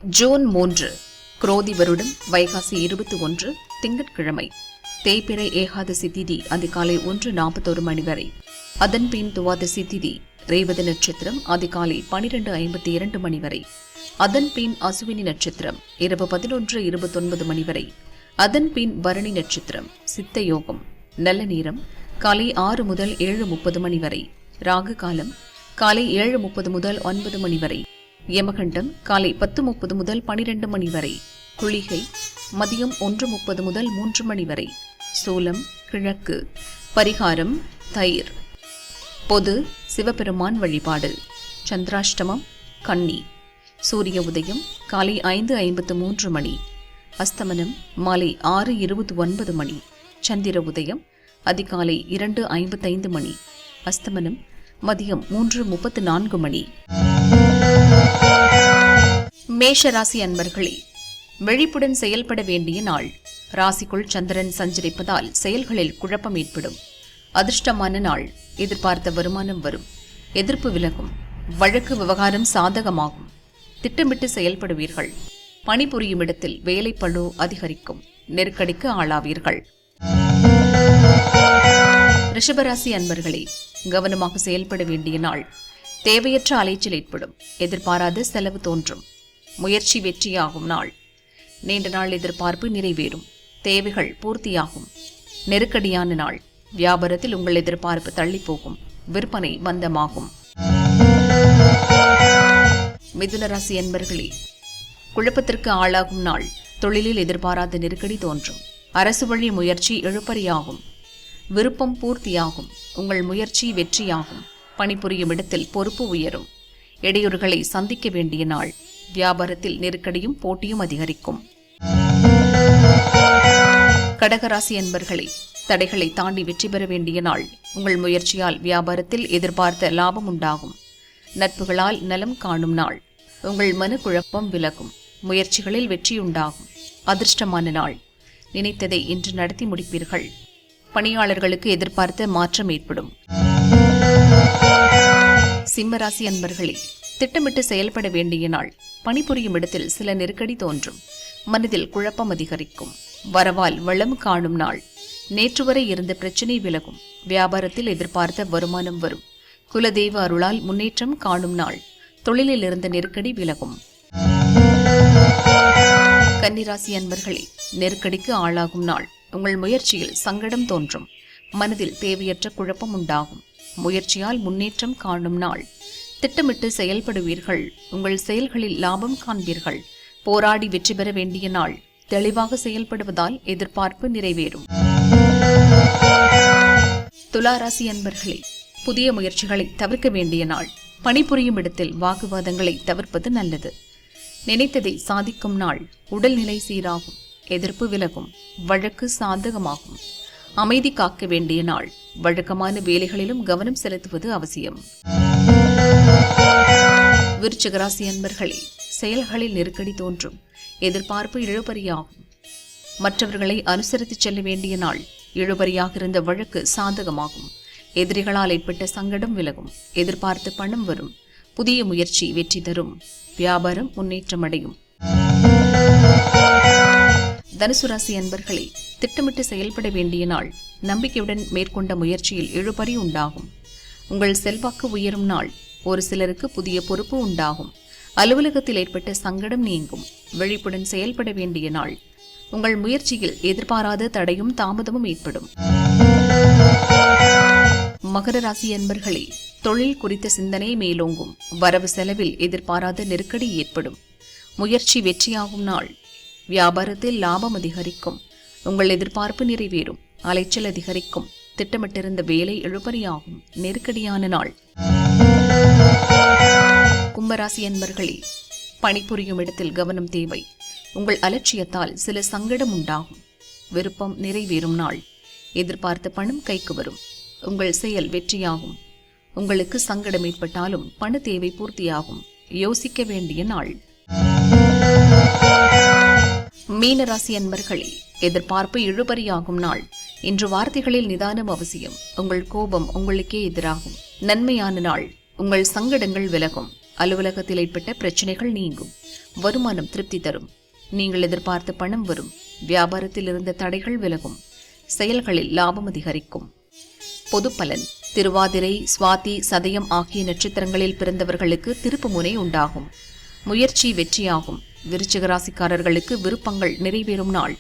June 3 குரோதி வருடம் வைகாசி 21 திங்கட்கிழமை. தேய்பிறை ஏகாதசி திதி அதிகாலை 1:41 மணி வரை. அதன்பின் துவாதசி திதி ரேவதி நட்சத்திரம் அதிகாலை 12:52 மணி வரை. அதன்பின் அசுவினி நட்சத்திரம் இரவு 11:29 மணி வரை. அதன்பின் பரணி நட்சத்திரம் சித்த யோகம். நல்ல நேரம் காலை 6 முதல் 7:30 மணி வரை. ராகு காலம் காலை 7:30 முதல் 9 மணி வரை. யமகண்டம் காலை 10:30 முதல் 12 மணி வரை. குளிகை மதியம் 1:30 முதல் 3 மணி வரை. சூலம் கிழக்கு. பரிகாரம் தயிர். பொது சிவபெருமான் வழிபாடு. சந்திராஷ்டமம் கன்னி. சூரிய உதயம் காலை 5:53 மணி. அஸ்தமனம் மாலை 6:29 மணி. சந்திர உதயம் அதிகாலை 2:55 மணி. அஸ்தமனம் மதியம் 3:34 மணி. மேஷ ராசி அன்பர்களே, விழிப்புடன் செயல்பட வேண்டிய நாள். ராசிக்குள் சந்திரன் சஞ்சரிப்பதால் செயல்களில் குழப்பம் ஏற்படும். அதிர்ஷ்டமான நாள். எதிர்பார்த்த வருமானம் வரும். எதிர்ப்பு விலகும். வழக்கு விவகாரம் சாதகமாகும். திட்டமிட்டு செயல்படுவீர்கள். பணிபுரியும் இடத்தில் வேலைப்பளு அதிகரிக்கும். நெருக்கடிக்கு ஆளாவீர்கள். ரிஷபராசி அன்பர்களே, கவனமாக செயல்பட வேண்டிய நாள். தேவையற்ற அலைச்சல் ஏற்படும். எதிர்பாராத செலவு தோன்றும். முயற்சி வெற்றியாகும் நாள். நீண்ட நாள் எதிர்பார்ப்பு நிறைவேறும். தேவைகள் பூர்த்தியாகும். நெருக்கடியான நாள். வியாபாரத்தில் உங்கள் எதிர்பார்ப்பு தள்ளி போகும். விற்பனை மந்தமாகும். மிதுன ராசி அன்பர்களே, குழப்பத்திற்கு ஆளாகும் நாள். தொழிலில் எதிர்பாராத நெருக்கடி தோன்றும். அரசு வழி முயற்சி இழுபறியாகும். விருப்பம் பூர்த்தியாகும். உங்கள் முயற்சி வெற்றியாகும். பணிபுரியும் இடத்தில் பொறுப்பு உயரும். இடையூறுகளை சந்திக்க வேண்டிய நாள். வியாபாரத்தில் நெருக்கடியும் போட்டியும் அதிகரிக்கும். கடகராசி அன்பர்களே, தடைகளை தாண்டி வெற்றி பெற வேண்டிய நாள். உங்கள் முயற்சியால் வியாபாரத்தில் எதிர்பார்த்த லாபம் உண்டாகும். நட்புகளால் நலம் காணும் நாள். உங்கள் மனக்குழப்பம் விலகும். முயற்சிகளில் வெற்றியுண்டாகும். அதிர்ஷ்டமான நாள். நினைத்ததை இன்று நடத்தி முடிப்பீர்கள். பணியாளர்களுக்கு எதிர்பார்த்த மாற்றம் ஏற்படும். சிம்மராசி அன்பர்களே, திட்டமிட்டு செயல்பட வேண்டிய நாள். பணிபுரியும் இடத்தில் சில நெருக்கடி தோன்றும். மனதில் குழப்பம் அதிகரிக்கும். வரவால் வளம் காணும் நாள். நேற்று வரை இருந்த பிரச்சினை விலகும். வியாபாரத்தில் எதிர்பார்த்த வருமானம் வரும். குலதெய்வ அருளால் முன்னேற்றம் காணும் நாள். தொழிலில் இருந்த நெருக்கடி விலகும். கன்னிராசி அன்பர்களே, நெருக்கடிக்கு ஆளாகும் நாள். உங்கள் முயற்சியில் சங்கடம் தோன்றும். மனதில் தேவையற்ற குழப்பம் உண்டாகும். முயற்சியால் முன்னேற்றம் காணும் நாள். திட்டமிட்டு செயல்படுவீர்கள். உங்கள் செயல்களில் லாபம் காண்பீர்கள். போராடி வெற்றி பெற வேண்டிய நாள். தெளிவாக செயல்படுவதால் எதிர்பார்ப்பு நிறைவேறும். துளாராசி அன்பர்களே, புதிய முயற்சிகளை தவிர்க்க வேண்டிய நாள். பணிபுரியும் இடத்தில் வாக்குவாதங்களை தவிர்ப்பது நல்லது. நினைத்ததை சாதிக்கும் நாள். உடல்நிலை சீராகும். எதிர்ப்பு விலகும். வழக்கு சாதகமாகும். அமைதி காக்க வேண்டிய நாள். வழக்கமான வேலைகளிலும் கவனம் செலுத்துவது அவசியம். விருச்சிகராசி அன்பர்களே, செயல்களில் நெருக்கடி தோன்றும். எதிர்பார்ப்பு இழுபறியாகும். மற்றவர்களை அனுசரித்து செல்ல வேண்டிய நாள். இழுபறியாக இருந்த வழக்கு சாதகமாகும். எதிரிகளால் ஏற்பட்ட சங்கடம் விலகும். எதிர்பார்த்த பணம் வரும். புதிய முயற்சி வெற்றி தரும். வியாபாரம் முன்னேற்றம் அடையும். தனுசு ராசி அன்பர்களே, திட்டமிட்டு செயல்பட வேண்டிய நாள். நம்பிக்கையுடன் மேற்கொண்ட முயற்சியில் இழுபறி உண்டாகும். உங்கள் செல்வாக்கு உயரும் நாள். ஒரு சிலருக்கு புதிய பொறுப்பு உண்டாகும். அலுவலகத்தில் ஏற்பட்ட சங்கடம் நீங்கும். விழிப்புடன் செயல்பட வேண்டிய நாள். உங்கள் முயற்சியில் எதிர்பாராத தடையும் தாமதமும் ஏற்படும். மகர ராசி அன்பர்களே, தொழில் குறித்த சிந்தனை மேலோங்கும். வரவு செலவில் எதிர்பாராத நெருக்கடி ஏற்படும். முயற்சி வெற்றியாகும் நாள். வியாபாரத்தில் லாபம் அதிகரிக்கும். உங்கள் எதிர்பார்ப்பு நிறைவேறும். அலைச்சல் அதிகரிக்கும். திட்டமிட்டிருந்த வேலை இழுபறியாகும். நெருக்கடியான நாள். கும்பராசி அன்பர்களே, பணிபுரியும் இடத்தில் கவனம் தேவை. உங்கள் அலட்சியத்தால் சில சங்கடம் உண்டாகும். விருப்பம் நிறைவேறும் நாள். எதிர்பார்த்த பணம் கைக்கு வரும். உங்கள் செயல் வெற்றியாகும். உங்களுக்கு சங்கடம் ஏற்பட்டாலும் பண தேவை பூர்த்தியாகும். யோசிக்க வேண்டிய நாள். மீனராசி அன்பர்களே, எதிர்பார்ப்பு இழுபறியாகும் நாள். இன்று வார்த்தைகளில் நிதானம் அவசியம். உங்கள் கோபம் உங்களுக்கே எதிராகும். நன்மையான நாள். உங்கள் சங்கடங்கள் விலகும். அலுவலகத்தில் ஏற்பட்ட பிரச்சினைகள் நீங்கும். வருமானம் திருப்தி தரும். நீங்கள் எதிர்பார்த்த பணம் வரும். வியாபாரத்தில் இருந்த தடைகள் விலகும். செயல்களில் லாபம் அதிகரிக்கும். பொது பலன். திருவாதிரை, சுவாதி, சதயம் ஆகிய நட்சத்திரங்களில் பிறந்தவர்களுக்கு திருப்புமுனை உண்டாகும். முயற்சி வெற்றியாகும். விருச்சிக ராசிக்காரர்களுக்கு விருப்பங்கள் நிறைவேறும் நாள்.